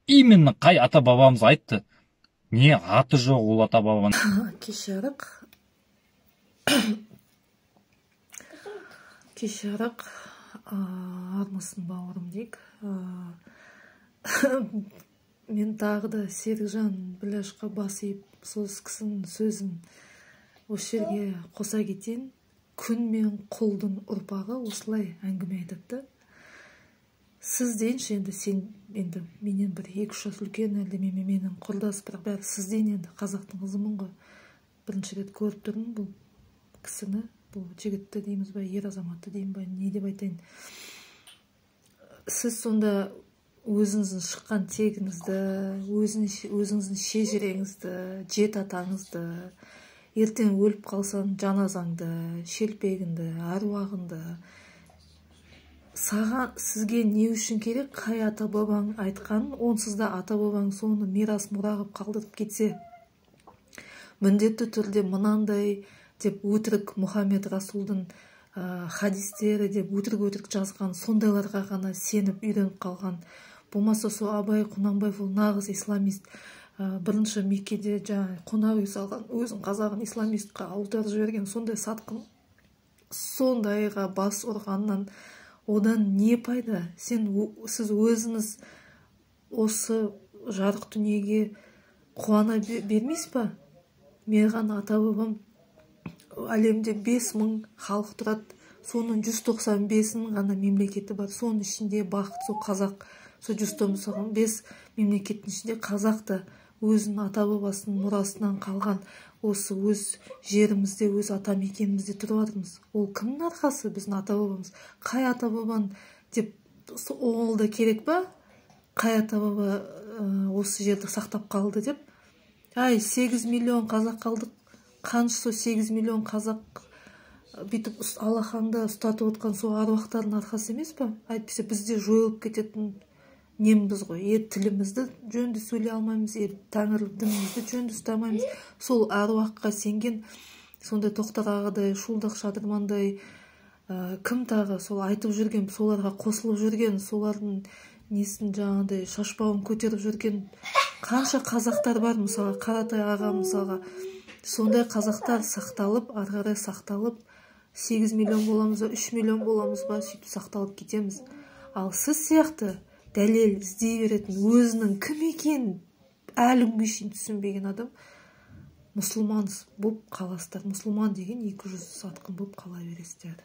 именно қай ата бабамыз айтты? Не аты жоқ ол ата бабаның? Кешарық, армысың бауырым дейік. Мен тағы да Серікжан Біляшқа бас иіп, сол кісінің сөзін осы жерге қоса кетейін. Күн мен құлдың ұрпағы осылай әңгіме айтады. Сіз дейінші, енді сен енді менен бір 2-3 жас үлкен, әлде менің құрдас, бірақ бәрі сіз дейін, енді қазақтың қызымын ғой. Бірінші рет көріп тұрмын бұл кісіні, бұл жігітті дейміз бе, ер азаматты деймін бе, не деп айтайын. Сіз сонда өзіңіздің шыққан тегіңізді, өзіңіздің шежіреңізді, жет атаңызды, ертең өліп қалсан жаназаңды, шелпегіңді, аруағыңды, сізге не үшін керек, қай ата бабаң айтқан, онсыз да ата бабаң соны мирас мұра қылып қалдырып кетсе, міндетті түрде мынандай деп өтірік Мұхаммед Расулдың хадистері деп өтірік жазған, сондайларға ғана сеніп үйреніп қалған. Болмаса сол Абай Құнанбаев ол нағыз исламист, бірінші Меккеде қонақ үй салған, өзін қазағын исламистқа аударып жіберген сондай сатқын, сондайға бас ұрғаннан одан не пайда? Сіз өзіңіз осы жарық дүниеге қуана бермейсіз ба? Мен ата бабам әлемде 5000 халық тұрады, соның 195-інің ғана мемлекеті бар. Соның ішінде бақыт, сол қазақ, сол 195 мемлекеттің ішінде қазақ та өзінің ата бабасының мұрасынан қалған, осы өз жерімізде, өз ата мекенімізде тұрып жатырмыз. Ол кімнің арқасы біздің ата бабамыз? Қай ата бабан деп ол да керек па? Қай ата баба осы жерді сақтап қалды деп? 8 миллион қазақ қалдық. Қанша сол 8 миллион қазақ бүйтіп алақанда ұстатып отқан сол аруақтардың арқасы емес па? Әйтпесе бізде жойылып кететін неміз ғой. Тілімізді жөнді сөйлей алмаймыз, тәңірлік дінімізді жөнді ұстамаймыз. Сол аруаққа сенген, сондай Тоқтар ағадай, Шулдақ Шадырмандай, кім тағы сол айтып жүрген, соларға қосылып жүрген, солардың несін жаңағыдай шашбауын көтеріп жүрген қанша қазақтар бар, мысалға Қаратай аға, мысалға сондай қазақтар сақталып, ары қарай сақталып, 8 миллион боламыз ба, 3 миллион боламыз ба, сөйтіп сақталып кетеміз. Ал сіз сияқты дәлел іздей беретін, өзінің кім екенін әлі күнге шейін түсінбеген адам мұсылман болып қаласыздар. Мұсылман деген 200 сатқын болып қала бересіздер.